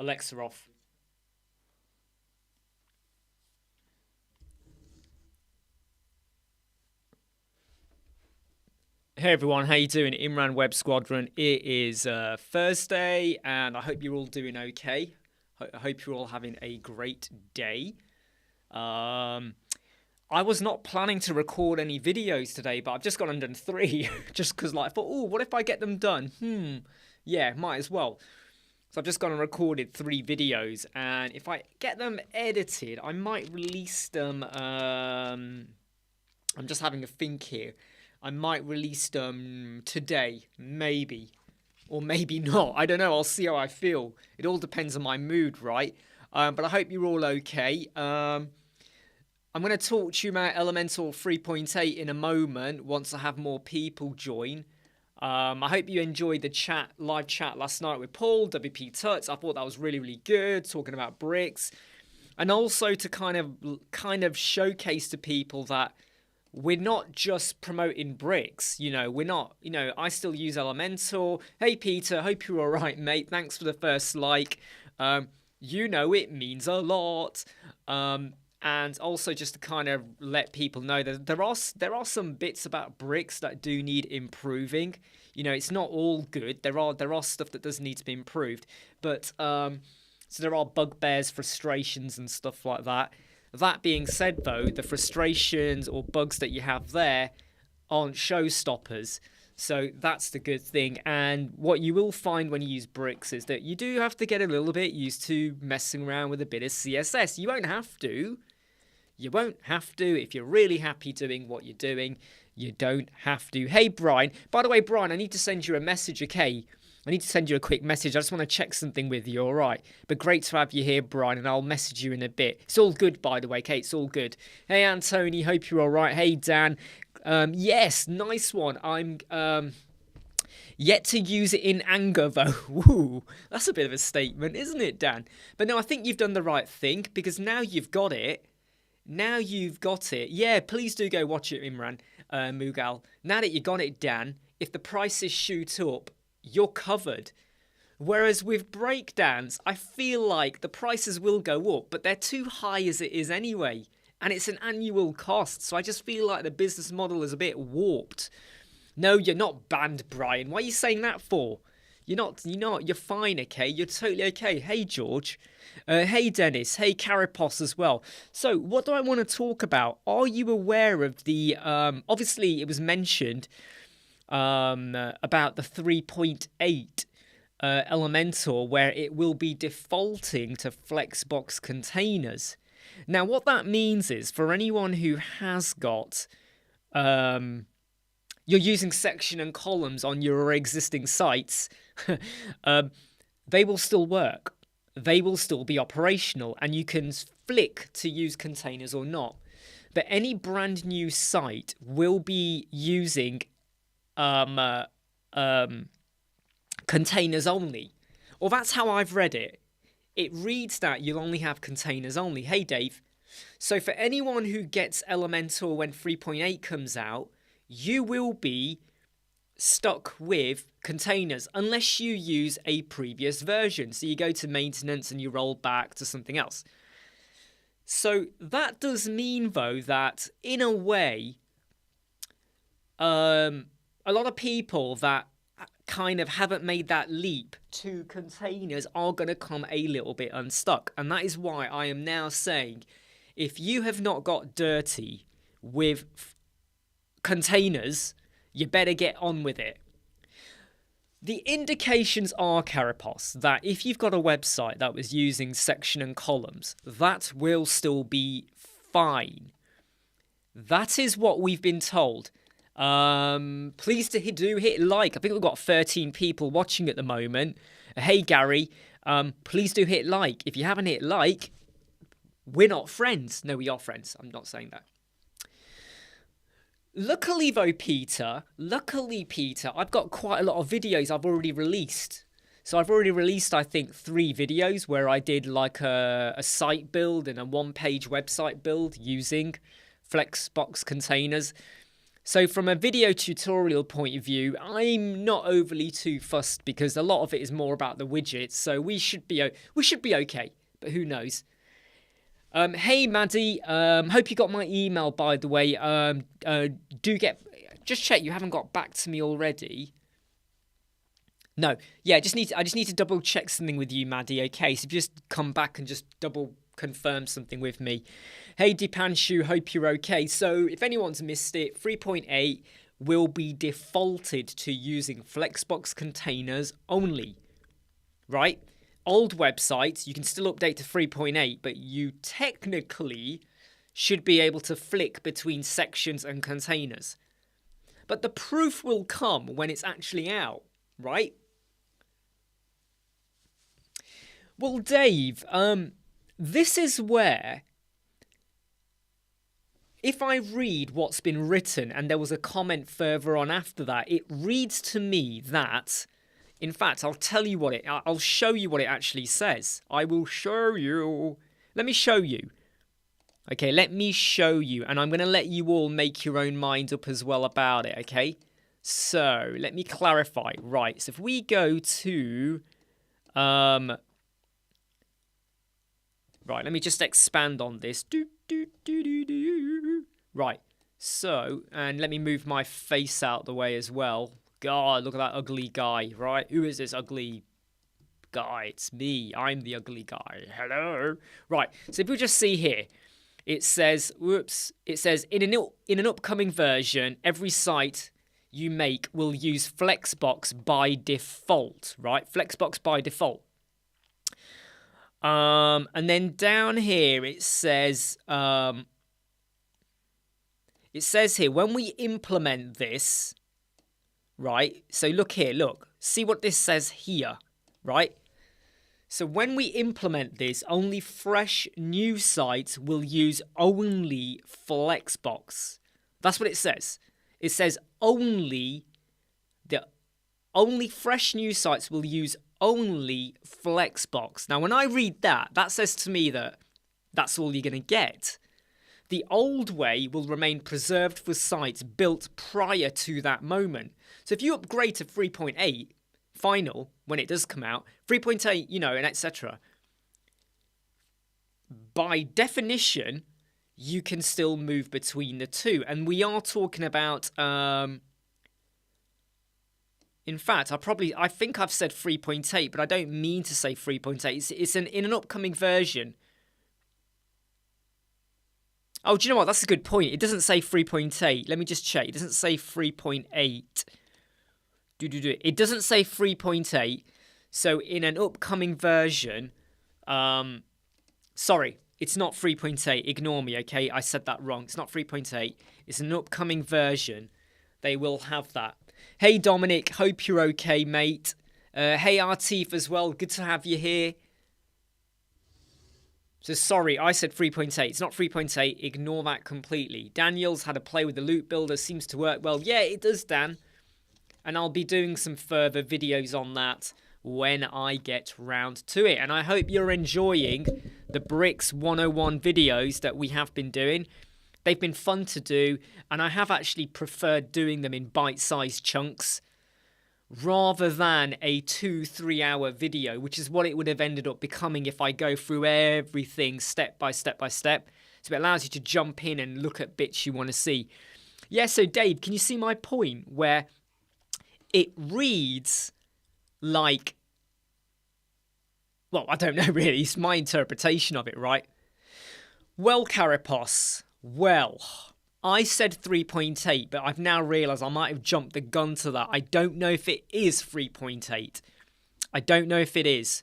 Alexa off. Hey everyone, how you doing? Imran Web Squadron. It is Thursday, and I hope you're all doing okay. I hope you're all having a great day. I was not planning to record any videos today, but I've just got undone 3, just because I thought, oh, what if I get them done? Yeah, might as well. So I've just gone and recorded 3 videos, and if I get them edited, I might release them. I'm just having a think here. I might release them today, maybe. Or maybe not. I don't know. I'll see how I feel. It all depends on my mood, right? But I hope you're all okay. I'm going to talk to you about Elementor 3.8 in a moment once I have more people join. I hope you enjoyed the live chat last night with Paul, WP Tuts. I thought that was really, really good, talking about bricks. And also to kind of showcase to people that we're not just promoting bricks, we're not, I still use Elementor. Hey, Peter, hope you're all right, mate. Thanks for the first like. It means a lot. And also just to kind of let people know that there are some bits about bricks that do need improving. It's not all good. There are stuff that does need to be improved. But, so there are bugbears, frustrations and stuff like that. That being said, though, the frustrations or bugs that you have there aren't showstoppers. So that's the good thing. And what you will find when you use bricks is that you do have to get a little bit used to messing around with a bit of CSS. You won't have to. You won't have to. If you're really happy doing what you're doing, you don't have to. Hey, Brian. By the way, Brian, I need to send you a message, okay? I need to send you a quick message. I just want to check something with you, all right? But great to have you here, Brian, and I'll message you in a bit. It's all good, by the way, Kate. It's all good. Hey, Anthony. Hope you're all right. Hey, Dan. Yes, nice one. I'm yet to use it in anger, though. Woo, that's a bit of a statement, isn't it, Dan? But no, I think you've done the right thing because now you've got it. Yeah, please do go watch it, Imran, Mughal. Now that you got it, Dan, if the prices shoot up, you're covered. Whereas with breakdowns, I feel like the prices will go up, but they're too high as it is anyway. And it's an annual cost, so I just feel like the business model is a bit warped. No, you're not banned, Brian. Why are you saying that for? You're not, you're fine, okay? You're totally okay. Hey, George. Hey, Dennis. Hey, Carapos as well. So, what do I want to talk about? Are you aware of the, obviously it was mentioned, about the 3.8 Elementor, where it will be defaulting to Flexbox containers. Now, what that means is, for anyone who has got, you're using section and columns on your existing sites, they will still work. They will still be operational, and you can flick to use containers or not. But any brand new site will be using containers only. Or that's how I've read it. It reads that you'll only have containers only. Hey, Dave. So for anyone who gets Elementor when 3.8 comes out, you will be stuck with containers unless you use a previous version. So you go to maintenance and you roll back to something else. So that does mean, though, that in a way, a lot of people that kind of haven't made that leap to containers are going to come a little bit unstuck. And that is why I am now saying, if you have not got dirty with containers, you better get on with it. The indications are, Carapos, that if you've got a website that was using section and columns, that will still be fine. That is what we've been told. Please do hit like. I think we've got 13 people watching at the moment. Hey, Gary, please do hit like. If you haven't hit like, we're not friends. No, we are friends. I'm not saying that. Luckily, though, Peter, I've got quite a lot of videos I've already released. So I've already released, I think, 3 videos where I did like a site build and a one-page website build using Flexbox containers. So from a video tutorial point of view, I'm not overly too fussed because a lot of it is more about the widgets. So we should be okay, but who knows? Hey Maddie, hope you got my email, by the way. Just check you haven't got back to me already. No, yeah, I just need to double check something with you, Maddie. Okay, so just come back and just double confirm something with me. Hey Dipanshu, hope you're okay. So if anyone's missed it, 3.8 will be defaulted to using Flexbox containers only, right? Old websites, you can still update to 3.8, but you technically should be able to flick between sections and containers. But the proof will come when it's actually out, right? Well, Dave, this is where, if I read what's been written, and there was a comment further on after that, it reads to me that, in fact, I'll show you what it actually says. I will show you. Let me show you. Okay, let me show you, and I'm going to let you all make your own mind up as well about it, okay? So, let me clarify. Right, so if we go to... Right, let me just expand on this. Right, so, and let me move my face out the way as well. God, look at that ugly guy, right? Who is this ugly guy? It's me. I'm the ugly guy. Hello. Right, so if we just see here, it says, in an upcoming version, every site you make will use Flexbox by default, right? Flexbox by default. And then down here it says here, when we implement this, right? So look here, look. See what this says here, right? So when we implement this, only fresh new sites will use only Flexbox. That's what it says. It says only fresh new sites will use only Flexbox. Now, when I read that, that says to me that that's all you're going to get. The old way will remain preserved for sites built prior to that moment. So if you upgrade to 3.8 final, when it does come out, 3.8, and etc., by definition, you can still move between the two. And we are talking about... In fact, I think I've said 3.8, but I don't mean to say 3.8. It's in an upcoming version. Oh, do you know what? That's a good point. It doesn't say 3.8. Let me just check. It doesn't say 3.8. It doesn't say 3.8. So in an upcoming version, sorry, it's not 3.8. Ignore me, okay? I said that wrong. It's not 3.8. It's an upcoming version. They will have that. Hey Dominic, hope you're okay, mate. Hey Artif as well, good to have you here. So sorry, I said 3.8. It's not 3.8. Ignore that completely. Daniel's had a play with the loot builder. Seems to work well. Yeah, it does, Dan. And I'll be doing some further videos on that when I get round to it. And I hope you're enjoying the Bricks 101 videos that we have been doing. They've been fun to do, and I have actually preferred doing them in bite-sized chunks rather than a 2-3 hour video, which is what it would have ended up becoming if I go through everything step by step by step. So it allows you to jump in and look at bits you want to see. Yeah, so Dave, can you see my point where it reads like... Well, I don't know really. It's my interpretation of it, right? Well, Carapos... Well, I said 3.8, but I've now realised I might have jumped the gun to that. I don't know if it is 3.8. I don't know if it is.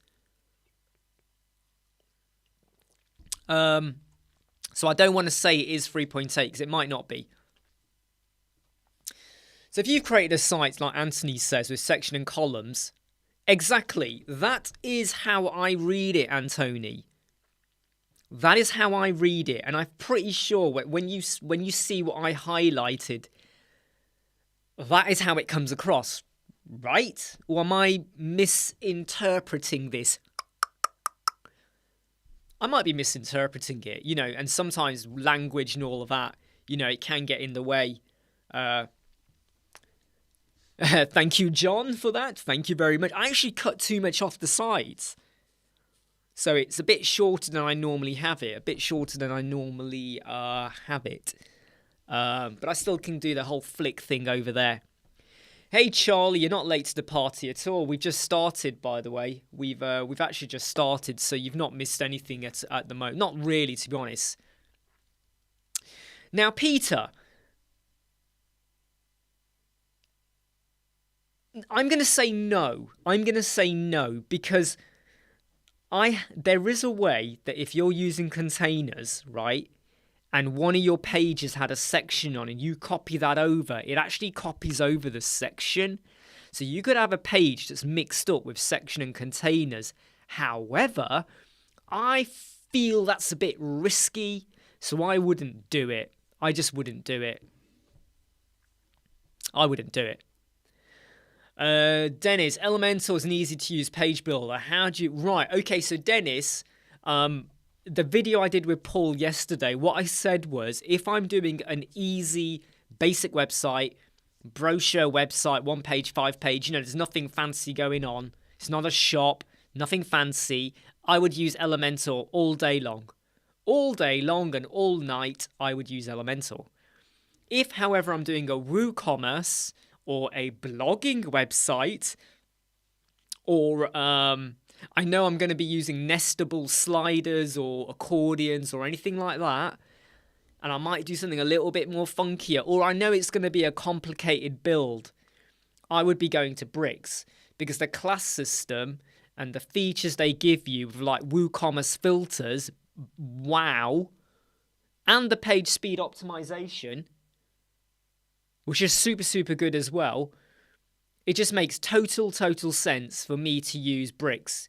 So I don't want to say it is 3.8 because it might not be. So if you've created a site like Anthony says with section and columns, exactly, that is how I read it, Anthony. That is how I read it, and I'm pretty sure when you see what I highlighted, that is how it comes across, right? Or am I misinterpreting this? I might be misinterpreting it, and sometimes language and all of that, it can get in the way. Thank you, John, for that. Thank you very much. I actually cut too much off the sides. So it's a bit shorter than I normally have it. But I still can do the whole flick thing over there. Hey, Charlie, you're not late to the party at all. We've just started, by the way. We've actually just started, so you've not missed anything at the moment. Not really, to be honest. Now, Peter, I'm going to say no. Because there is a way that if you're using containers, right, and one of your pages had a section on and you copy that over, it actually copies over the section. So you could have a page that's mixed up with section and containers. However, I feel that's a bit risky, so I wouldn't do it. I just wouldn't do it. I wouldn't do it. Dennis, Elementor is an easy-to-use page builder. How do you... Right, okay, so Dennis, the video I did with Paul yesterday, what I said was, if I'm doing an easy, basic website, brochure website, 1 page, 5 page, there's nothing fancy going on, it's not a shop, nothing fancy, I would use Elementor all day long. All day long and all night, I would use Elementor. If, however, I'm doing a WooCommerce or a blogging website, or I know I'm going to be using nestable sliders or accordions or anything like that, and I might do something a little bit more funkier, or I know it's going to be a complicated build, I would be going to Bricks, because the class system and the features they give you with like WooCommerce filters, wow, and the page speed optimization, which is super, super good as well, it just makes total sense for me to use Bricks.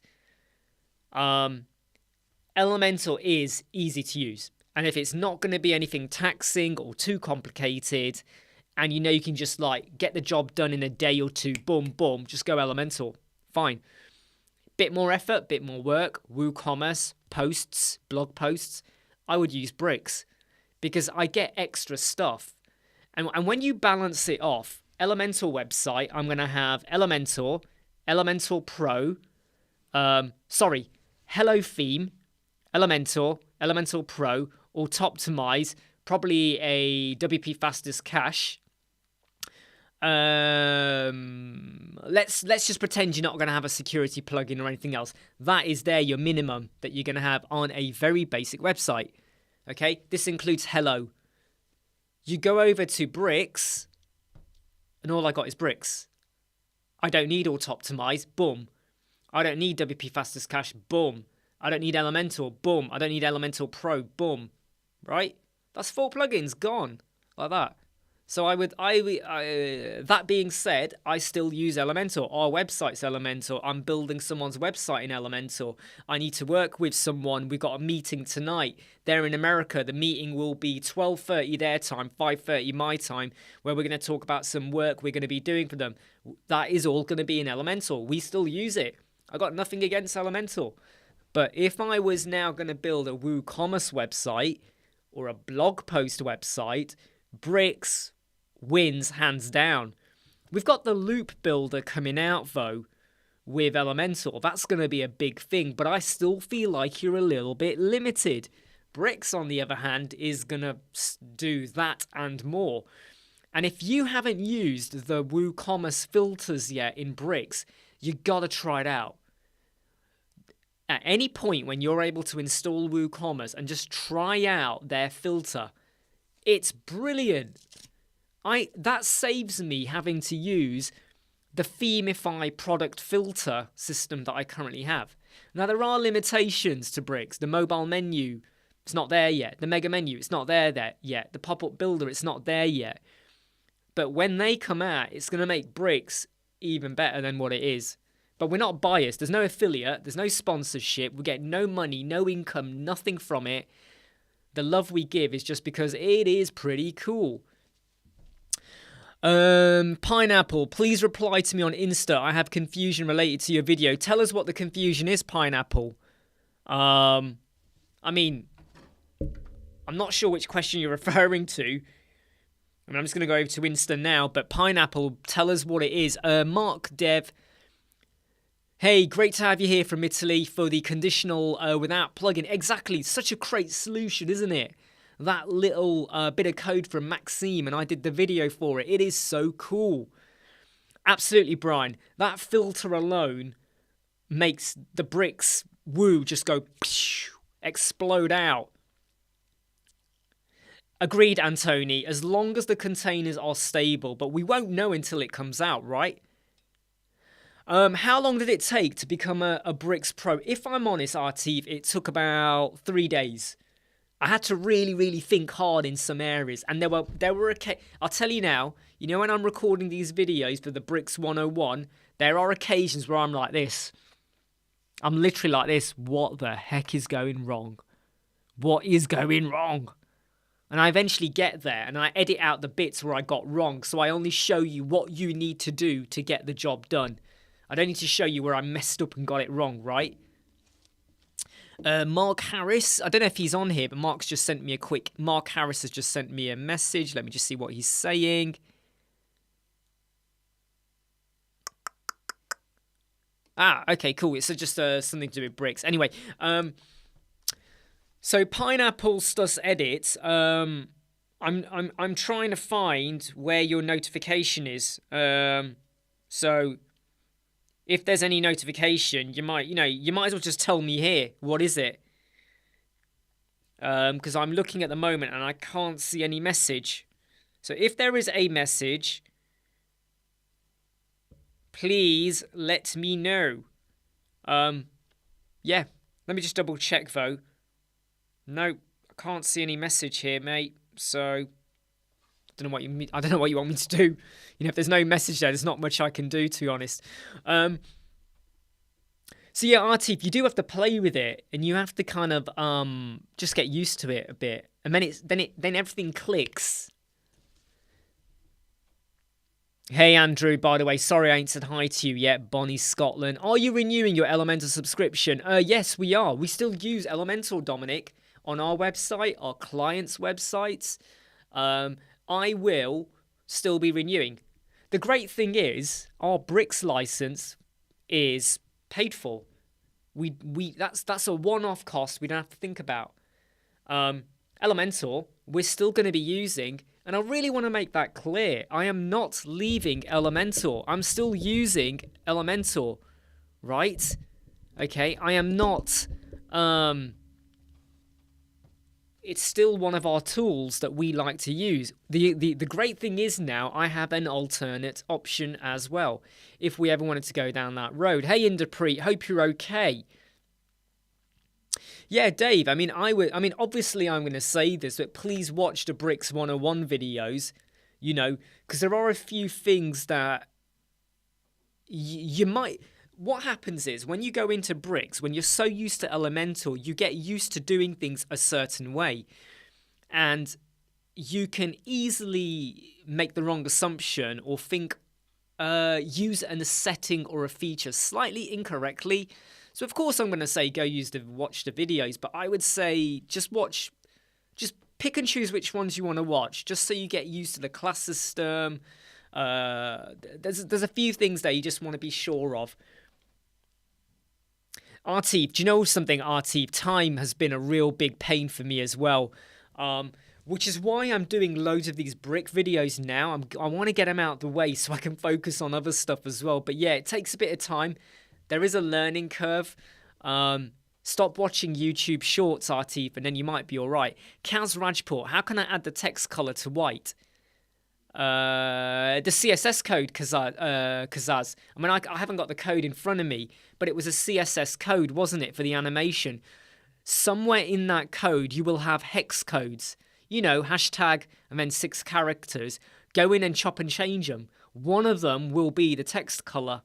Elementor is easy to use. And if it's not going to be anything taxing or too complicated, and you can just like get the job done in a day or two, boom, boom, just go Elementor. Fine. Bit more effort, bit more work, WooCommerce, posts, blog posts, I would use Bricks because I get extra stuff. And when you balance it off, Elementor website, I'm going to have Elementor, Elementor Pro, Hello Theme, Elementor, Elementor Pro, Auto-Optimize, probably a WP Fastest Cache. Let's just pretend you're not going to have a security plugin or anything else. That is your minimum that you're going to have on a very basic website. Okay, this includes Hello. You go over to Bricks, and all I got is Bricks. I don't need Auto-Optimize, boom. I don't need WP Fastest Cache, boom. I don't need Elementor, boom. I don't need Elementor Pro, boom. Right? That's 4 plugins gone, like that. So that being said, I still use Elementor. Our website's Elementor. I'm building someone's website in Elementor. I need to work with someone. We've got a meeting tonight. They're in America. The meeting will be 12:30 their time, 5:30 my time, where we're going to talk about some work we're going to be doing for them. That is all going to be in Elementor. We still use it. I got nothing against Elementor. But if I was now going to build a WooCommerce website or a blog post website, Bricks wins hands down. We've got the loop builder coming out though with Elementor. That's going to be a big thing, but I still feel like you're a little bit limited. Bricks, on the other hand, is going to do that and more. And if you haven't used the WooCommerce filters yet in Bricks, you got to try it out. At any point when you're able to install WooCommerce and just try out their filter, it's brilliant. That saves me having to use the Themify product filter system that I currently have. Now, there are limitations to Bricks. The mobile menu, it's not there yet. The mega menu, it's not there yet. The pop-up builder, it's not there yet. But when they come out, it's going to make Bricks even better than what it is. But we're not biased. There's no affiliate. There's no sponsorship. We get no money, no income, nothing from it. The love we give is just because it is pretty cool. Pineapple, please reply to me on Insta. I have confusion related to your video. Tell us what the confusion is, Pineapple. I mean, I'm not sure which question you're referring to. I mean, I'm just going to go over to Insta now, but Pineapple, tell us what it is. Mark Dev, hey, great to have you here from Italy for the conditional without plugin. Exactly, such a great solution, isn't it? That little bit of code from Maxime, and I did the video for it. It is so cool. Absolutely, Brian. That filter alone makes the bricks, woo, just go explode out. Agreed, Antony. As long as the containers are stable, but we won't know until it comes out, right? How long did it take to become a Bricks Pro? If I'm honest, Artif, it took about 3 days. I had to really, really think hard in some areas, and there were I'll tell you now. You know, when I'm recording these videos for the Bricks 101, there are occasions where I'm like this. I'm literally like this. What the heck is going wrong? What is going wrong? And I eventually get there, and I edit out the bits where I got wrong, so I only show you what you need to do to get the job done. I don't need to show you where I messed up and got it wrong, right? Mark Harris, I don't know if he's on here, but Mark Harris has just sent me a message. Let me just see what he's saying. Ah, okay, cool. It's just something to do with bricks. Anyway, so Pineapple Stuss Edit. I'm trying to find where your notification is. So if there's any notification, you might as well just tell me here. What is it? Because I'm looking at the moment and I can't see any message. So if there is a message, please let me know. Yeah, let me just double check though. No, I can't see any message here, mate. So I don't know what you want me to do. You know, if there's no message there, there's not much I can do, to be honest. So yeah, Artif, you do have to play with it, and you have to kind of just get used to it a bit, and then everything clicks. Hey Andrew, by the way, sorry I ain't said hi to you yet. Bonnie Scotland, are you renewing your Elementor subscription? Yes, we are. We still use Elementor, Dominic, on our website, our clients' websites. I will still be renewing. The great thing is, our Bricks license is paid for. That's a one-off cost we don't have to think about. Elementor, we're still going to be using, and I really want to make that clear. I am not leaving Elementor. I'm still using Elementor, right? Okay, I am not. It's still one of our tools that we like to use. The great thing is now I have an alternate option as well, if we ever wanted to go down that road. Hey, Inderpreet, hope you're okay. Yeah, Dave, obviously I'm going to say this, but please watch the Bricks 101 videos, you know, because there are a few things that you might... What happens is, when you go into Bricks, when you're so used to Elementor, you get used to doing things a certain way. And you can easily make the wrong assumption or think, use a setting or a feature slightly incorrectly. So of course I'm going to say go watch the videos, but I would say just pick and choose which ones you want to watch, just so you get used to the class system. There's a few things there you just want to be sure of. Artif, do you know something, Artif? Time has been a real big pain for me as well, which is why I'm doing loads of these brick videos now. I want to get them out the way so I can focus on other stuff as well. But yeah, it takes a bit of time. There is a learning curve. Stop watching YouTube shorts, Artif, and then you might be all right. Kaz Rajpur, how can I add the text color to white? The CSS code, Kazaz. I mean, I haven't got the code in front of me, but it was a CSS code, wasn't it, for the animation? Somewhere in that code, you will have hex codes. You know, hashtag and then 6 characters. Go in and chop and change them. One of them will be the text color.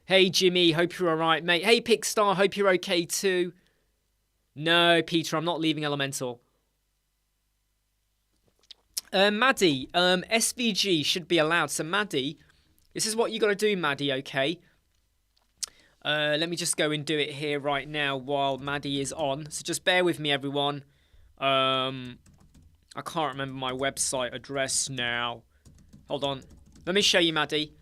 Hey, Jimmy, hope you're all right, mate. Hey, Pickstar, hope you're okay too. No, Peter, I'm not leaving Elementor. Maddie, SVG should be allowed. So, Maddie, this is what you got to do, Maddie, okay? Let me just go and do it here right now while Maddie is on. So, just bear with me, everyone. I'm I can't remember my website address now. Hold on. Let me show you, Maddie.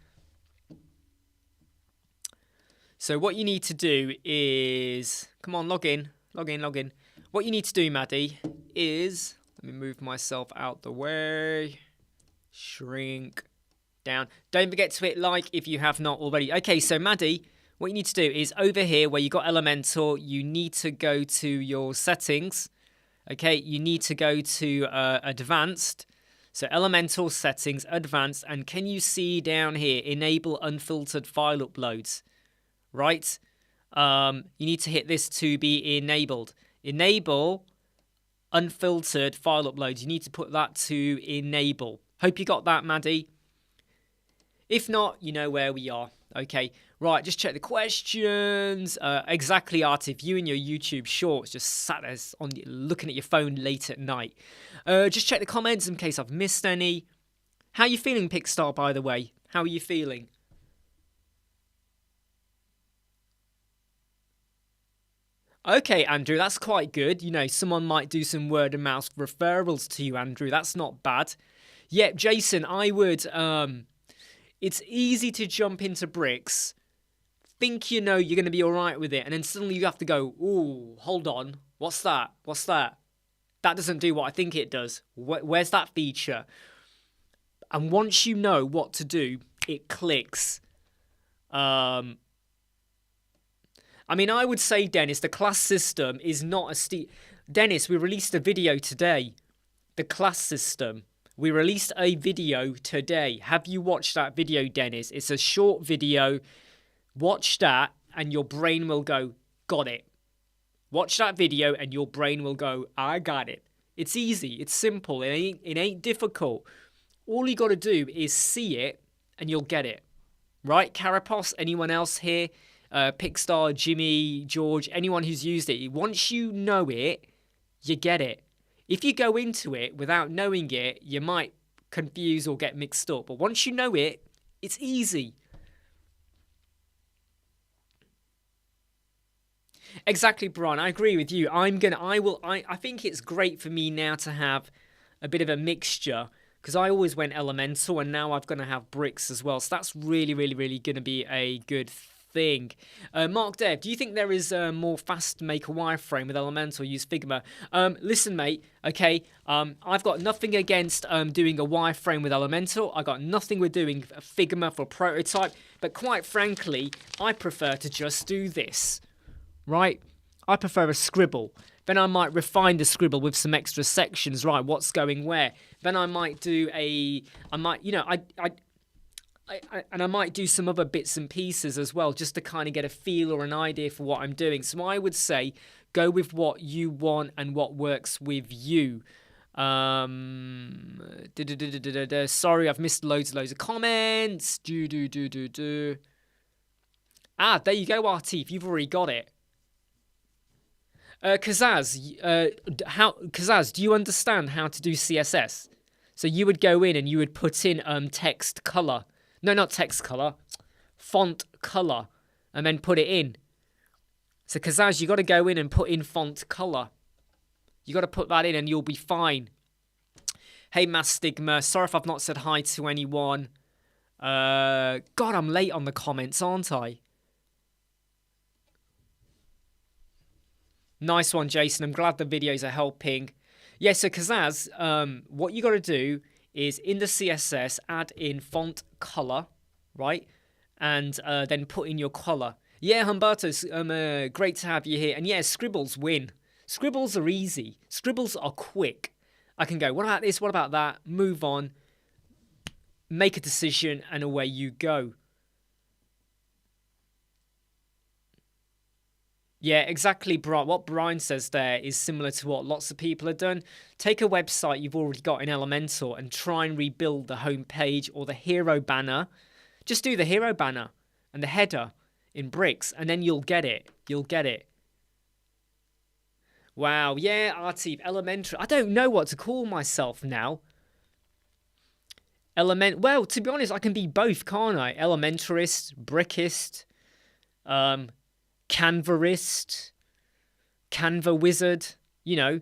So what you need to do is... Come on, log in. Log in. What you need to do, Maddie, is... Let me move myself out the way. Shrink down. Don't forget to hit like if you have not already. Okay, so Maddie, what you need to do is over here where you got Elementor, you need to go to your settings. Okay, you need to go to advanced. So Elementor settings, advanced, and can you see down here, enable unfiltered file uploads, right? You need to hit this to be enabled. Enable unfiltered file uploads. You need to put that to enable. Hope you got that, Maddie. If not, you know where we are. Okay, right, just check the questions. Exactly, Art, if you and your YouTube shorts just sat there looking at your phone late at night. Just check the comments in case I've missed any. How are you feeling, Pickstar, by the way? How are you feeling? Okay, Andrew, that's quite good. You know, someone might do some word of mouth referrals to you, Andrew. That's not bad. Yeah, Jason, I would... It's easy to jump into bricks, think you know you're going to be all right with it, and then suddenly you have to go, ooh, hold on, what's that? What's that? That doesn't do what I think it does. Where's that feature? And once you know what to do, it clicks. I mean, I would say, Dennis, the class system is not a steep... Dennis, we released a video today. The class system. We released a video today. Have you watched that video, Dennis? It's a short video. Watch that and your brain will go, got it. Watch that video and your brain will go, I got it. It's easy. It's simple. It ain't difficult. All you got to do is see it and you'll get it. Right? Carapos, anyone else here? Pickstar, Jimmy, George, anyone who's used it. Once you know it, you get it. If you go into it without knowing it, you might confuse or get mixed up. But once you know it, it's easy. Exactly, Brian. I agree with you. I think it's great for me now to have a bit of a mixture because I always went elemental and now I've going to have bricks as well. So that's really, really, really going to be a good thing. Mark Dev, do you think there is more fast to make a wireframe with Elementor use Figma? Listen, mate, okay, I've got nothing against doing a wireframe with Elementor. I got nothing with doing Figma for prototype, but quite frankly, I prefer to just do this, right? I prefer a scribble. Then I might refine the scribble with some extra sections, right? What's going where? Then I might do I might do some other bits and pieces as well, just to kind of get a feel or an idea for what I'm doing. So I would say go with what you want and what works with you. Sorry, I've missed loads of comments. Ah, there you go, Artif. You've already got it. Kazaz, do you understand how to do CSS? So you would go in and you would put in text color. No, not text color, font color, and then put it in. So Kazaz, you got to go in and put in font color. You got to put that in and you'll be fine. Hey, Mass Stigma, sorry if I've not said hi to anyone. God, I'm late on the comments, aren't I? Nice one, Jason. I'm glad the videos are helping. Yeah, so Kazaz, what you got to do is in the CSS, add in font color, right? And then put in your color. Yeah, Humberto, great to have you here. And yeah, scribbles win. Scribbles are easy. Scribbles are quick. I can go, what about this? What about that? Move on. Make a decision and away you go. Yeah, exactly, Brian. What Brian says there is similar to what lots of people have done. Take a website you've already got in Elementor and try and rebuild the home page or the hero banner. Just do the hero banner and the header in bricks, and then you'll get it. You'll get it. Wow, yeah, Artif, Elementary. I don't know what to call myself now. Well, to be honest, I can be both, can't I? Elementarist, brickist, Canvarist, Canva wizard, you know.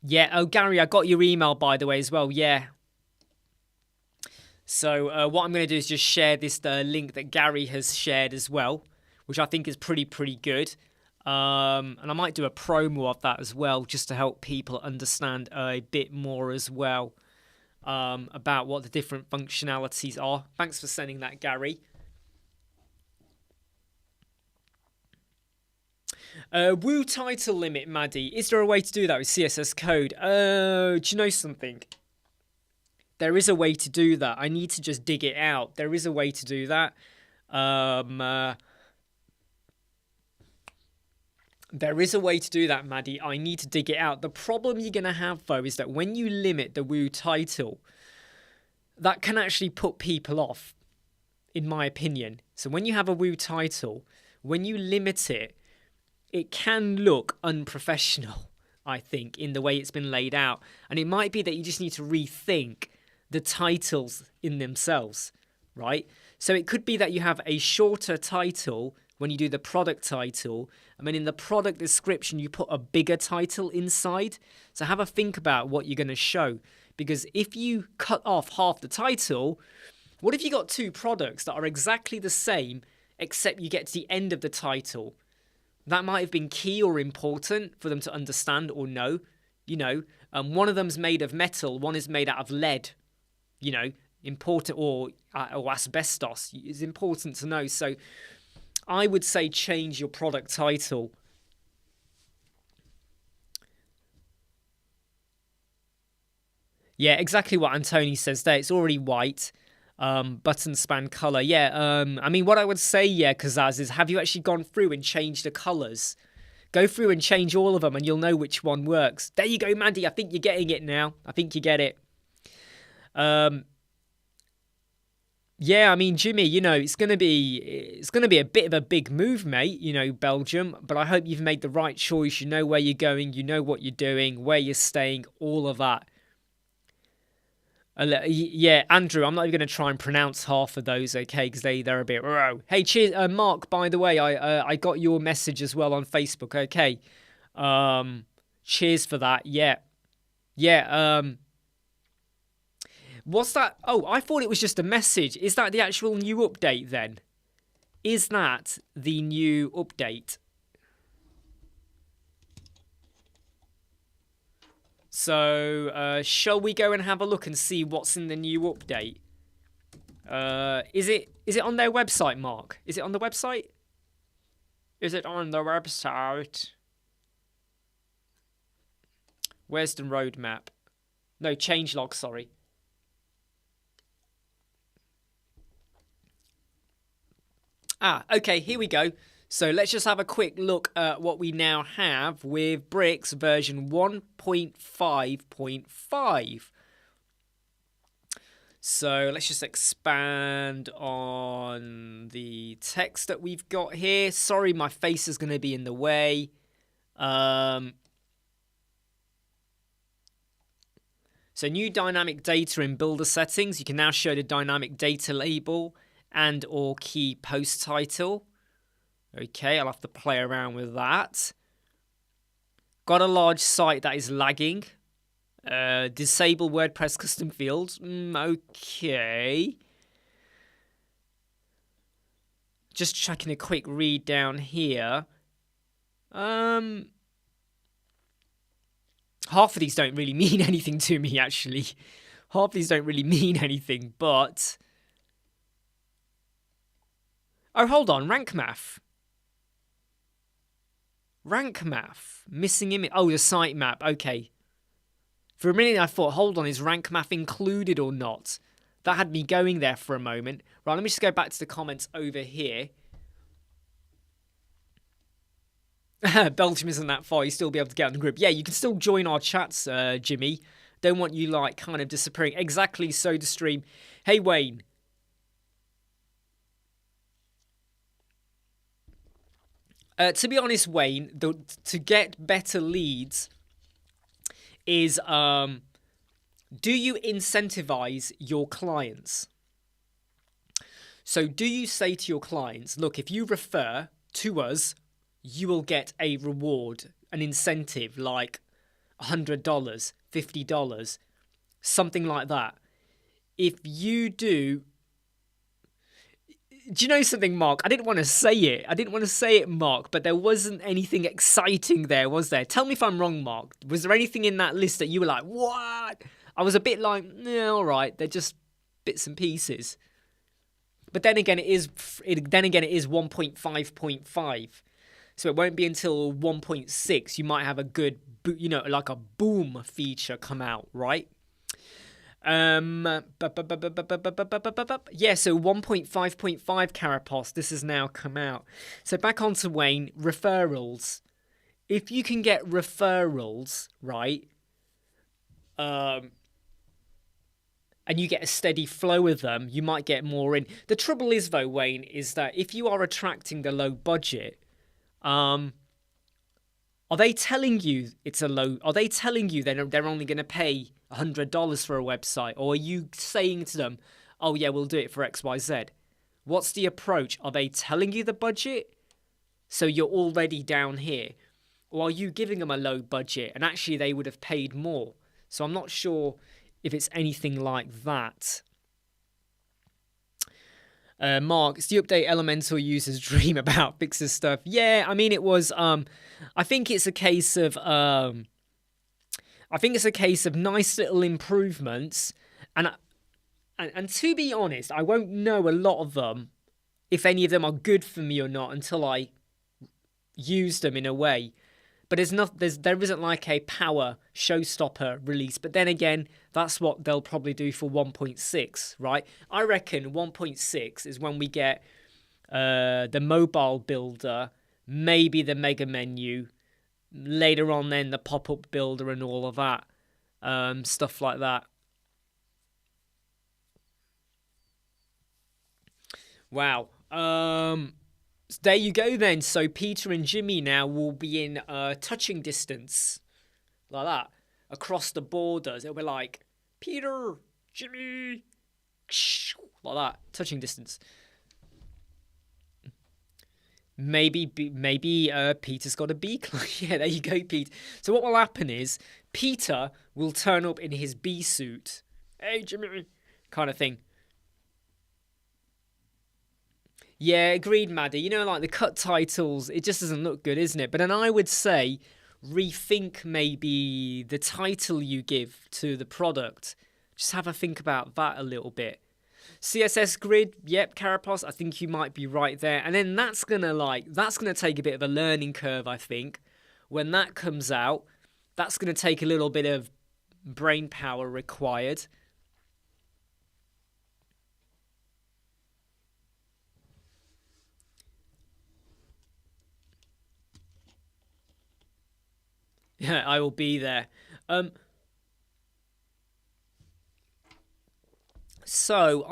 Yeah. Oh, Gary, I got your email, by the way, as well. Yeah. So what I'm going to do is just share this link that Gary has shared as well, which I think is pretty good. And I might do a promo of that as well, just to help people understand a bit more as well about what the different functionalities are. Thanks for sending that, Gary. Woo title limit, Maddie. Is there a way to do that with CSS code? Do you know something? There is a way to do that. I need to just dig it out. There is a way to do that. There is a way to do that, Maddie. I need to dig it out. The problem you're going to have, though, is that when you limit the Woo title, that can actually put people off, in my opinion. So when you have a Woo title, when you limit it, it can look unprofessional, I think, in the way it's been laid out. And it might be that you just need to rethink the titles in themselves, right? So it could be that you have a shorter title when you do the product title, and then in the product description you put a bigger title inside. So have a think about what you're going to show, because if you cut off half the title, what if you got two products that are exactly the same except you get to the end of the title? That might have been key or important for them to understand or know. You know, one of them's made of metal, one is made out of lead. You know, important, or asbestos. It's important to know. So I would say change your product title. Yeah, exactly what Antony says there. It's already white. Button span color. Yeah, I mean, what I would say, yeah, Kazaz, is have you actually gone through and changed the colors? Go through and change all of them and you'll know which one works. There you go, Mandy. I think you're getting it now. I think you get it. Yeah, I mean, Jimmy, you know, it's gonna be a bit of a big move, mate. You know, Belgium, but I hope you've made the right choice. You know where you're going, you know what you're doing, where you're staying, all of that. Yeah, Andrew, I'm not even going to try and pronounce half of those, okay, because they're a bit... Hey, cheers, Mark, by the way, I got your message as well on Facebook, okay. Cheers for that, yeah. Yeah, what's that? Oh, I thought it was just a message. Is that the actual new update then? Is that the new update? So, shall we go and have a look and see what's in the new update? Is it on their website, Mark? Is it on the website? Is it on the website? Where's the roadmap? No, changelog, sorry. Ah, okay, here we go. So let's just have a quick look at what we now have with Bricks version 1.5.5. So let's just expand on the text that we've got here. Sorry, my face is going to be in the way. So new dynamic data in builder settings. You can now show the dynamic data label and or key post title. Okay, I'll have to play around with that. Got a large site that is lagging. Disable WordPress custom fields. Okay. Just checking a quick read down here. Half of these don't really mean anything to me, actually. Half of these don't really mean anything, but... Oh, hold on. Rank math. Rank math. Missing image. Oh, the site map. Okay. For a minute, I thought, hold on, is rank math included or not? That had me going there for a moment. Right, let me just go back to the comments over here. Belgium isn't that far. You still be able to get on the group. Yeah, you can still join our chats, Jimmy. Don't want you, like, kind of disappearing. Exactly, SodaStream. Hey, Wayne. To be honest, Wayne, to get better leads is, do you incentivize your clients? So do you say to your clients, look, if you refer to us, you will get a reward, an incentive, like $100, $50, something like that. If you do you know something, Mark? I didn't want to say it, Mark, but there wasn't anything exciting there, was there? Tell me if I'm wrong, Mark. Was there anything in that list that you were like, what? I was a bit like, yeah, all right, they're just bits and pieces. But then again, it is 1.5.5. So it won't be until 1.6 you might have a good, like a boom feature come out, right? Yeah, so 1.5.5 Carapace, this has now come out. So back onto Wayne, referrals. If you can get referrals, right, and you get a steady flow of them, you might get more in. The trouble is, though, Wayne, is that if you are attracting the low budget, are they telling you it's a low? Are they telling you they're only going to pay $100 for a website, or are you saying to them, "Oh yeah, we'll do it for XYZ"? What's the approach? Are they telling you the budget, so you're already down here, or are you giving them a low budget and actually they would have paid more? So I'm not sure if it's anything like that. Mark, it's the update Elementor users dream about fixes stuff. Yeah, I mean it was. I think it's a case of. I think it's a case of nice little improvements, and to be honest, I won't know a lot of them, if any of them are good for me or not, until I use them in a way. But there isn't like a power showstopper release. But then again, that's what they'll probably do for 1.6, right? I reckon 1.6 is when we get the mobile builder, maybe the mega menu, later on then the pop-up builder and all of that, stuff like that. Wow. So there you go then. So Peter and Jimmy now will be in touching distance, like that, across the borders. It'll be like, Peter, Jimmy, like that, touching distance. Maybe Peter's got a beak. Yeah, there you go, Pete. So what will happen is Peter will turn up in his bee suit. Hey, Jimmy, kind of thing. Yeah, agreed, Maddie. You know, like the cut titles, it just doesn't look good, isn't it? But then I would say rethink maybe the title you give to the product. Just have a think about that a little bit. CSS grid, yep, Carapace, I think you might be right there. And then that's gonna take a bit of a learning curve, I think. When that comes out, that's gonna take a little bit of brain power required. Yeah, I will be there. So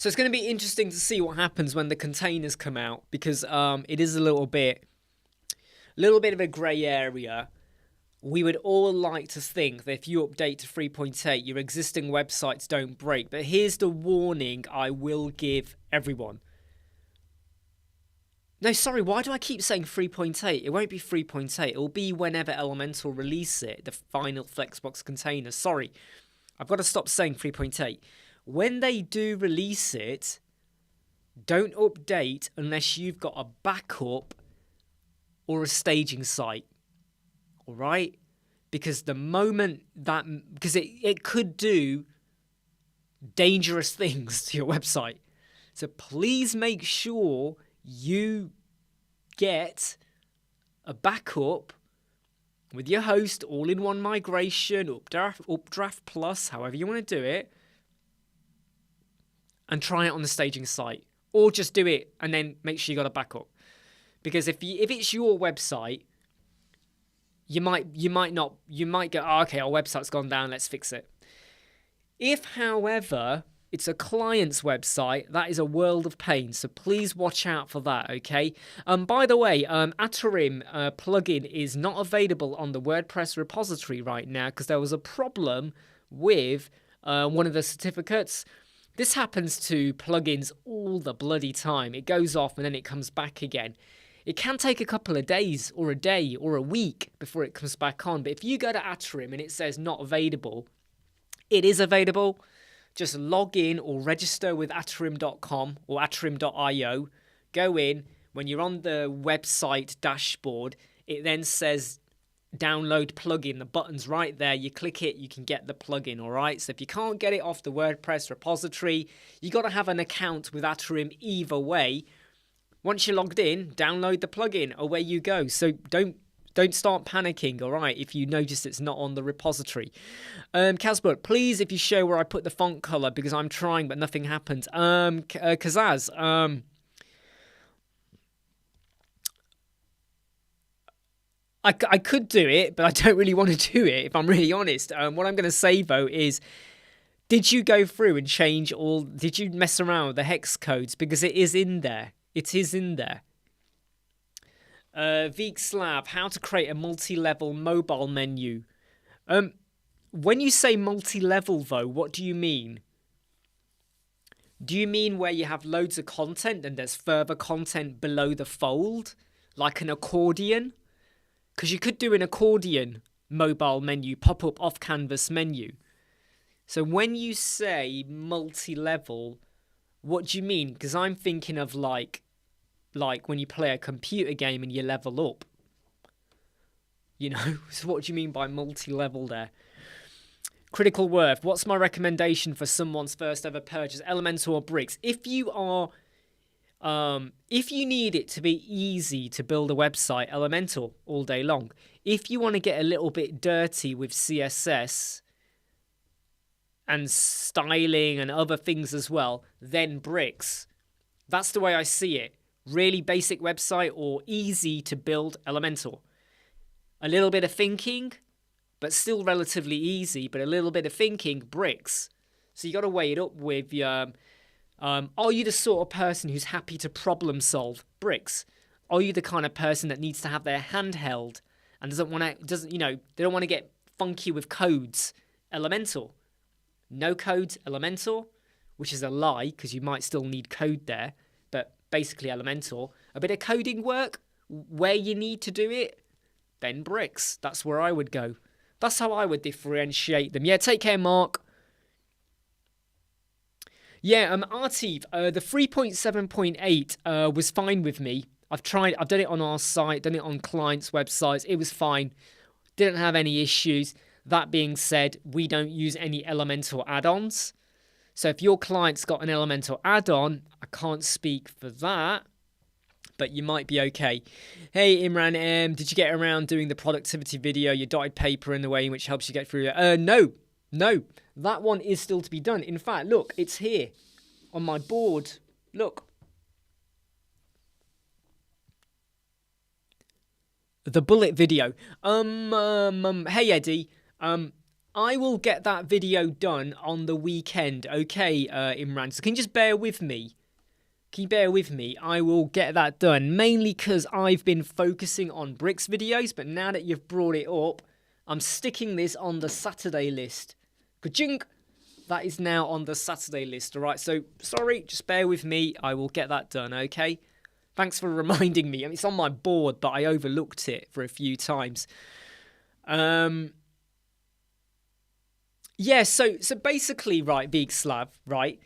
it's going to be interesting to see what happens when the containers come out, because it is a little bit of a grey area. We would all like to think that if you update to 3.8, your existing websites don't break. But here's the warning I will give everyone. No, sorry, why do I keep saying 3.8? It won't be 3.8. It will be whenever Elementor release it, the final Flexbox container. Sorry, I've got to stop saying 3.8. When they do release it, don't update unless you've got a backup or a staging site. All right? Because the moment that... Because it could do dangerous things to your website. So please make sure you get a backup with your host, all-in-one migration, Updraft Plus, however you want to do it, and try it on the staging site, or just do it and then make sure you got a backup. Because if it's your website, you might go, oh, okay, our website's gone down, let's fix it. If, however, it's a client's website, that is a world of pain, so please watch out for that, okay? By the way, Atarim plugin is not available on the WordPress repository right now because there was a problem with one of the certificates. This happens to plugins all the bloody time. It goes off and then it comes back again. It can take a couple of days or a day or a week before it comes back on. But if you go to Atrium and it says not available, it is available. Just log in or register with atrium.com or atrium.io. Go in. When you're on the website dashboard, it then says download plugin. The button's right there. You click it, you can get the plugin, all right? So if you can't get it off the WordPress repository, you got to have an account with Atrium either way. Once you're logged in, download the plugin. Away you go. So don't start panicking, all right, if you notice it's not on the repository. Casper, please, if you show where I put the font color, because I'm trying but nothing happens. Kazaz, I could do it, but I don't really want to do it, if I'm really honest. What I'm going to say, though, is did you go through and change did you mess around with the hex codes? Because it is in there. It is in there. Veekslav, how to create a multi-level mobile menu. When you say multi-level, though, what do you mean? Do you mean where you have loads of content and there's further content below the fold? Like an accordion? Because you could do an accordion mobile menu, pop-up off-canvas menu. So when you say multi-level, what do you mean? Because I'm thinking of like when you play a computer game and you level up. You know, so what do you mean by multi-level there? Critical Worth, what's my recommendation for someone's first ever purchase? Elementor or bricks? If you need it to be easy to build a website, Elementor all day long. If you want to get a little bit dirty with CSS and styling and other things as well, then bricks. That's the way I see it. Really basic website or easy to build, Elementor. A little bit of thinking, but still relatively easy, but a little bit of thinking, bricks. So you got to weigh it up with your... are you the sort of person who's happy to problem solve? Bricks. Are you the kind of person that needs to have their hand held and they don't want to get funky with codes? Elementor. No codes, Elementor, which is a lie because you might still need code there, but basically Elementor. A bit of coding work where you need to do it, then bricks. That's where I would go. That's how I would differentiate them. Yeah, take care, Mark. Yeah, Artiv, the 3.7.8 was fine with me. I've done it on our site, done it on clients' websites. It was fine. Didn't have any issues. That being said, we don't use any Elementor add-ons. So if your client's got an Elementor add-on, I can't speak for that, but you might be okay. Hey, Imran, did you get around doing the productivity video, your dotted paper in the way in which helps you get through it? No. That one is still to be done. In fact, look, it's here on my board. Look. The bullet video. Hey, Eddie. I will get that video done on the weekend. Okay, Imran. So can you just bear with me? Can you bear with me? I will get that done. Mainly because I've been focusing on bricks videos. But now that you've brought it up, I'm sticking this on the Saturday list. Ka-chink! That is now on the Saturday list. All right, so sorry, just bear with me. I will get that done, okay? Thanks for reminding me. I mean, it's on my board, but I overlooked it for a few times. Yeah, so basically, right, Veekslav, right?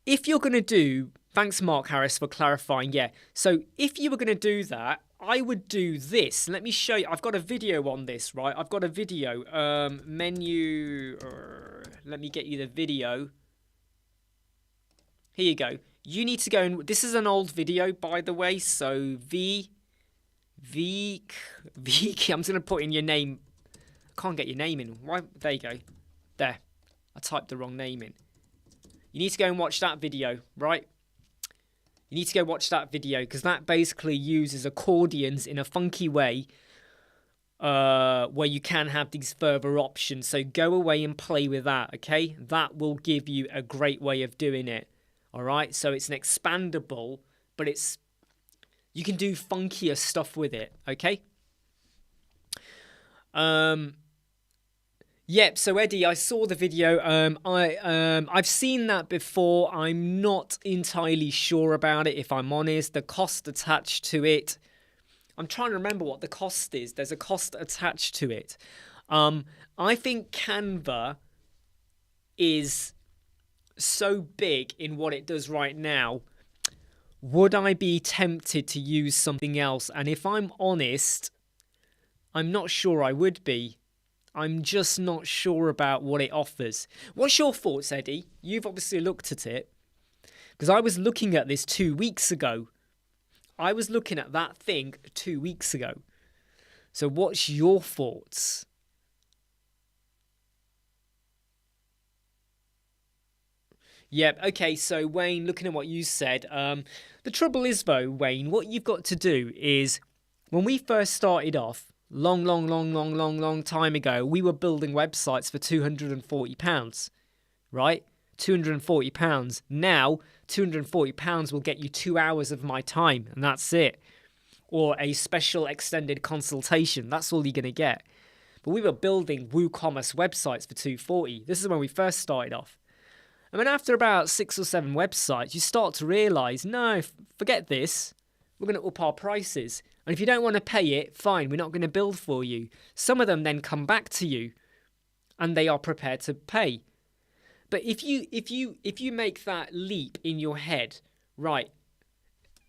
If you're going to do... Thanks, Mark Harris, for clarifying. Yeah, so if you were going to do that, I would do this. Let me show you. I've got a video on this, right? I've got a video. Menu. Let me get you the video. Here you go. You need to go and... This is an old video, by the way. So, I'm just going to put in your name. I can't get your name in. Why? There you go. There. I typed the wrong name in. You need to go and watch that video, right? You need to go watch that video because that basically uses accordions in a funky way where you can have these further options. So go away and play with that, okay? That will give you a great way of doing it, all right? So it's an expandable, but you can do funkier stuff with it, okay? Yep, so Eddie, I saw the video. I've seen that before. I'm not entirely sure about it, if I'm honest. The cost attached to it I'm trying to remember what the cost is. There's a cost attached to it. I think Canva is so big in what it does right now. Would I be tempted to use something else? And if I'm honest, I'm not sure I would be. I'm just not sure about what it offers. What's your thoughts, Eddie? You've obviously looked at it. Because I was looking at this 2 weeks ago. I was looking at that thing 2 weeks ago. So what's your thoughts? Yep, okay, so Wayne, looking at what you said, the trouble is though, Wayne, what you've got to do is, when we first started off, long time ago, we were building websites for £240, right? £240. Now, £240 will get you 2 hours of my time, and that's it. Or a special extended consultation, that's all you're going to get. But we were building WooCommerce websites for £240. This is when we first started off. And then after about 6 or 7 websites, you start to realise, no, forget this. We're going to up our prices. And if you don't want to pay it, fine, we're not going to build for you. Some of them then come back to you and they are prepared to pay. But if you make that leap in your head, right,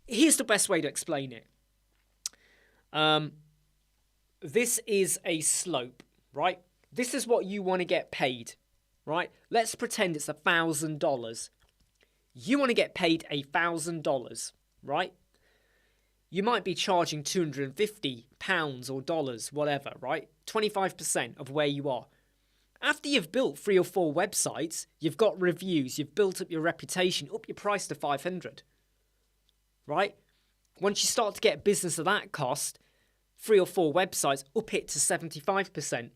here's the best way to explain it. This is a slope, right? This is what you want to get paid. Right? Let's pretend it's $1,000. You want to get paid $1,000, right? You might be charging £250 or dollars, whatever, right? 25% of where you are. After you've built 3 or 4 websites, you've got reviews, you've built up your reputation, up your price to $500, right? Once you start to get business at that cost, 3 or 4 websites, up it to 75%.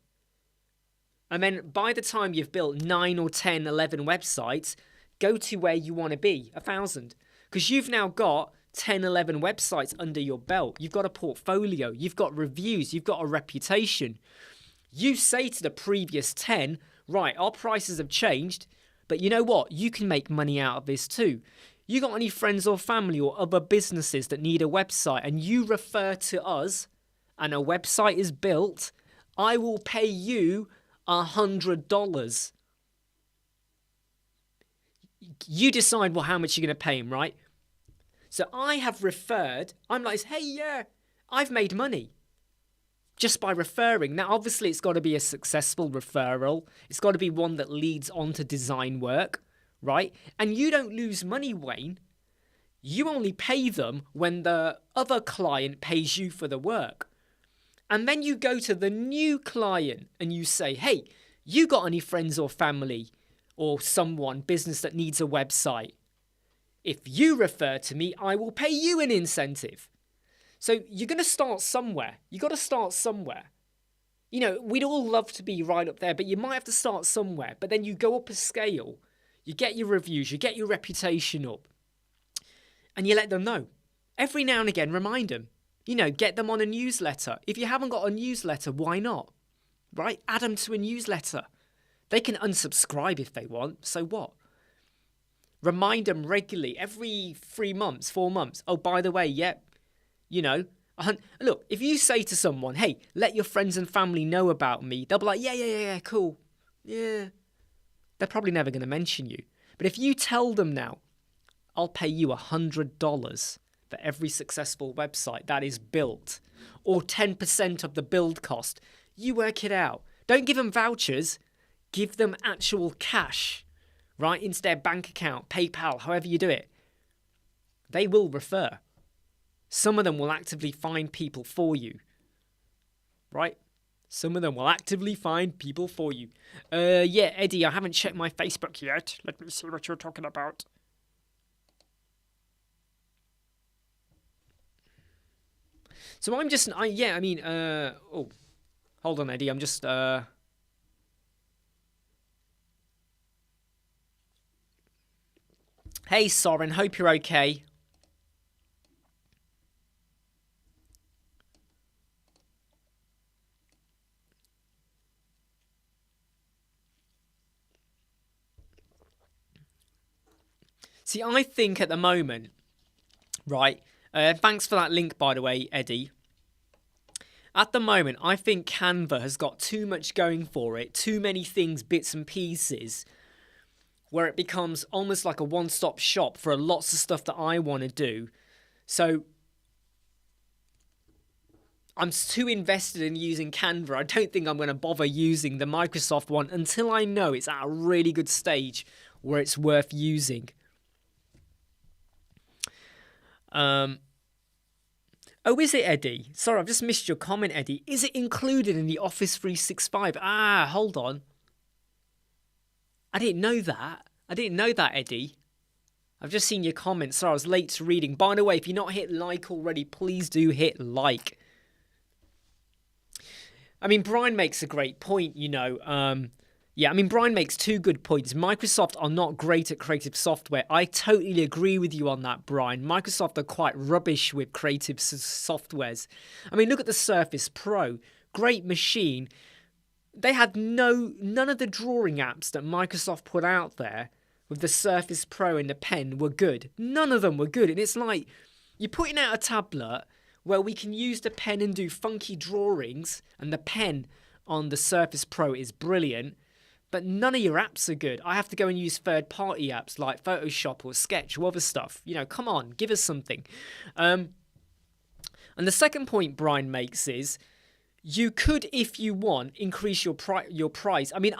And then by the time you've built 9 or 10, 11 websites, go to where you want to be, 1,000. Because you've now got 10, 11 websites under your belt. You've got a portfolio. You've got reviews. You've got a reputation. You say to the previous 10, right, our prices have changed, but you know what? You can make money out of this too. You got any friends or family or other businesses that need a website and you refer to us and a website is built, I will pay you $100. You decide how much you're going to pay him, right? So I have referred. I'm like, hey, yeah, I've made money just by referring. Now, obviously, it's got to be a successful referral. It's got to be one that leads on to design work, right? And you don't lose money, Wayne. You only pay them when the other client pays you for the work. And then you go to the new client and you say, hey, you got any friends or family or someone, business that needs a website? If you refer to me, I will pay you an incentive. So you're going to start somewhere. You got to start somewhere. You know, we'd all love to be right up there, but you might have to start somewhere. But then you go up a scale. You get your reviews. You get your reputation up. And you let them know. Every now and again, remind them. You know, get them on a newsletter. If you haven't got a newsletter, why not? Right? Add them to a newsletter. They can unsubscribe if they want. So what? Remind them regularly, every 3 months, 4 months. Oh, by the way, you know, look, if you say to someone, hey, let your friends and family know about me, they'll be like, yeah, cool. Yeah. They're probably never going to mention you. But if you tell them now, I'll pay you $100 for every successful website that is built, or 10% of the build cost, you work it out. Don't give them vouchers, give them actual cash, right? Into their bank account, PayPal, however you do it. They will refer. Some of them will actively find people for you, right? Some of them will actively find people for you. Yeah, Eddie, I haven't checked my Facebook yet. Let me see what you're talking about. So I'm just, oh, hold on, Eddie. I'm just, Hey, Soren, hope you're okay. See, I think at the moment, right, thanks for that link, by the way, Eddie. At the moment, I think Canva has got too much going for it, too many things, bits and pieces, where it becomes almost like a one-stop shop for lots of stuff that I want to do. So I'm too invested in using Canva. I don't think I'm going to bother using the Microsoft one until I know it's at a really good stage where it's worth using. Oh, is it, Eddie? Sorry, I've just missed your comment, Eddie. Is it included in the Office 365? Ah, hold on. I didn't know that. Eddie. I've just seen your comment. Sorry, I was late to reading. By the way, if you're not hit like already, please do hit like. I mean, Brian makes a great point, you know. Brian makes two good points. Microsoft are not great at creative software. I totally agree with you on that, Brian. Microsoft are quite rubbish with creative softwares. I mean, look at the Surface Pro. Great machine. They had none of the drawing apps that Microsoft put out there with the Surface Pro and the pen were good. None of them were good. And it's like, you're putting out a tablet where we can use the pen and do funky drawings, and the pen on the Surface Pro is brilliant, but none of your apps are good. I have to go and use third-party apps like Photoshop or Sketch or other stuff. You know, come on, give us something. And the second point Brian makes is, you could, if you want, increase your price. I mean,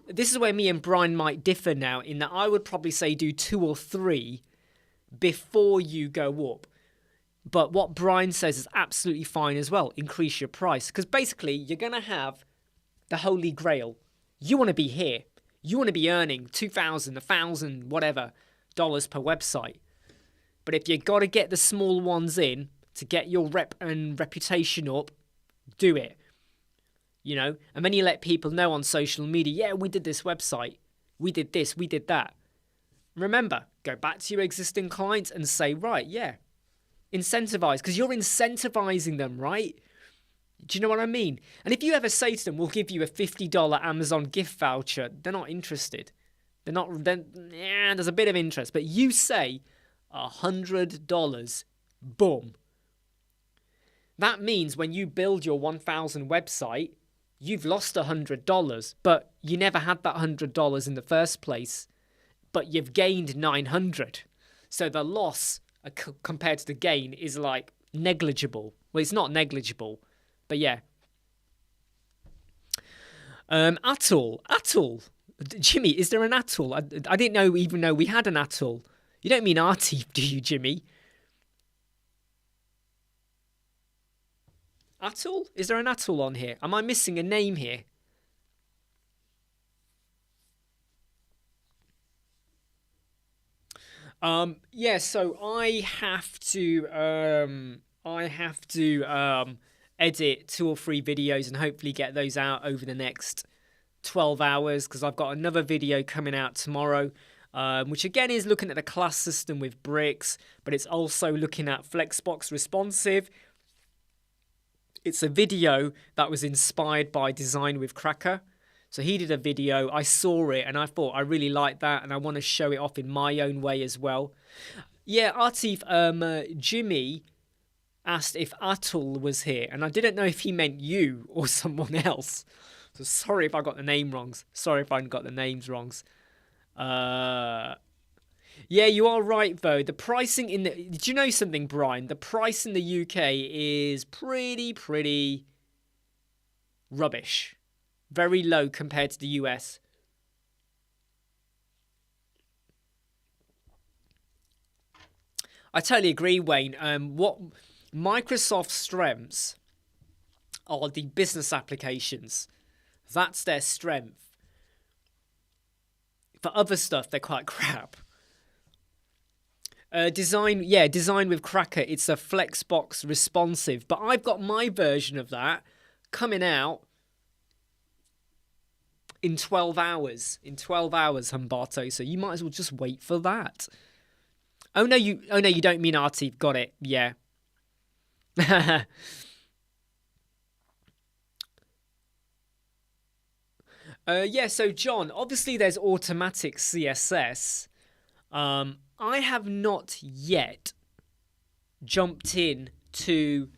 this is where me and Brian might differ now, in that I would probably say do 2 or 3 before you go up. But what Brian says is absolutely fine as well. Increase your price. Because basically, you're going to have the holy grail. You want to be here. You want to be earning $2,000, $1,000, whatever, dollars per website. But if you got to get the small ones in to get your rep and reputation up, do it. You know? And then you let people know on social media, yeah, we did this website. We did this, we did that. Remember, go back to your existing clients and say, right, yeah, incentivize, because you're incentivizing them, right? Do you know what I mean? And if you ever say to them, we'll give you a $50 Amazon gift voucher, they're not interested. There's a bit of interest. But you say $100, boom. That means when you build your 1,000 website, you've lost $100, but you never had that $100 in the first place, but you've gained 900. So the loss compared to the gain is like negligible. Well, it's not negligible, but yeah. Atoll. Jimmy, is there an atoll? I didn't even know we had an atoll. You don't mean Artie, do you, Jimmy? Atoll? Is there an atoll on here? Am I missing a name here? Yeah, so I have to edit 2 or 3 videos and hopefully get those out over the next 12 hours, because I've got another video coming out tomorrow, which again is looking at the class system with bricks, but it's also looking at Flexbox responsive. It's a video that was inspired by Design with Cracker. So he did a video, I saw it, and I thought I really like that, and I want to show it off in my own way as well. Yeah, Atif, Jimmy asked if Atul was here, and I didn't know if he meant you or someone else. So sorry if I got the name wrong. Sorry if I got the names wrong. Yeah, you are right, though. The pricing in the... Did you know something, Brian? The price in the UK is pretty rubbish. Very low compared to the US. I totally agree, Wayne. What Microsoft's strengths are the business applications. That's their strength. For other stuff, they're quite crap. Design with Cracker. It's a Flexbox responsive. But I've got my version of that coming out in 12 hours. In 12 hours, Humberto. So you might as well just wait for that. Oh no, you don't mean Artie. Got it. Yeah. Yeah, so John, obviously there's automatic CSS. I have not yet jumped in to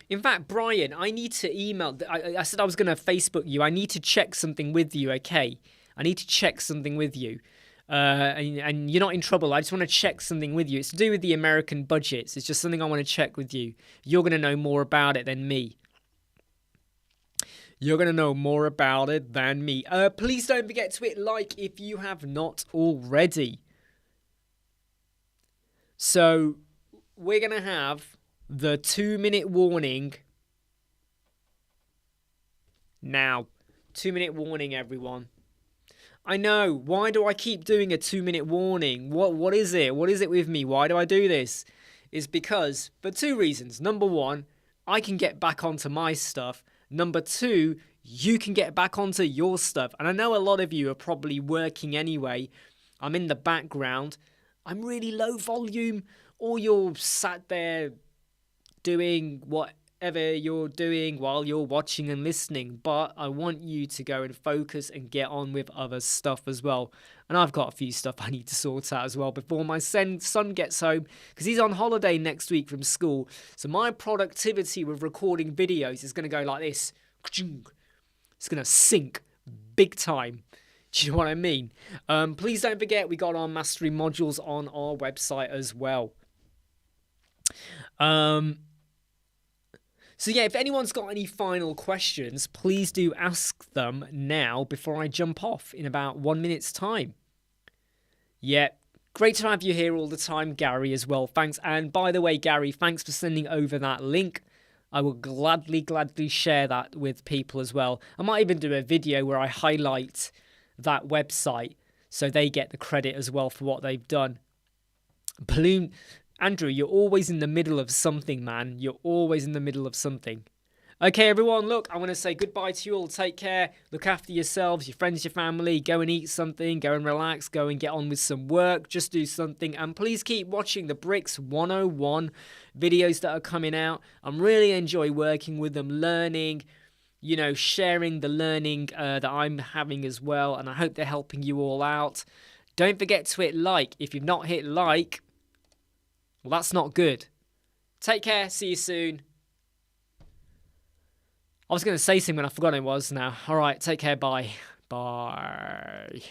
In fact, Brian, I need to email. I said I was going to Facebook you. I need to check something with you, okay? I need to check something with you. And you're not in trouble. I just want to check something with you. It's to do with the American budgets. It's just something I want to check with you. You're going to know more about it than me. You're going to know more about it than me. Please don't forget to hit like if you have not already. So, we're going to have the 2-minute warning now. 2-minute warning, everyone. I know. Why do I keep doing a 2-minute warning? What is it? What is it with me? Why do I do this? It's because, for 2 reasons. Number 1, I can get back onto my stuff. Number 2, you can get back onto your stuff. And I know a lot of you are probably working anyway. I'm in the background. I'm really low volume. Or you're sat there doing whatever you're doing while you're watching and listening. But I want you to go and focus and get on with other stuff as well. And I've got a few stuff I need to sort out as well before my son gets home, because he's on holiday next week from school. So my productivity with recording videos is going to go like this. It's going to sink big time. Do you know what I mean? Please don't forget, we got our mastery modules on our website as well. So yeah, if anyone's got any final questions, please do ask them now before I jump off in about 1 minute's time. Yeah, great to have you here all the time, Gary, as well. Thanks. And by the way, Gary, thanks for sending over that link. I will gladly share that with people as well. I might even do a video where I highlight that website so they get the credit as well for what they've done. Balloon... Andrew, you're always in the middle of something, man. You're always in the middle of something. Okay, everyone, look, I want to say goodbye to you all. Take care. Look after yourselves, your friends, your family. Go and eat something. Go and relax. Go and get on with some work. Just do something. And please keep watching the Bricks 101 videos that are coming out. I'm really enjoy working with them, learning, you know, sharing the learning that I'm having as well. And I hope they're helping you all out. Don't forget to hit like. If you've not hit like, well, that's not good. Take care. See you soon. I was going to say something when I forgot it was now. All right. Take care. Bye. Bye.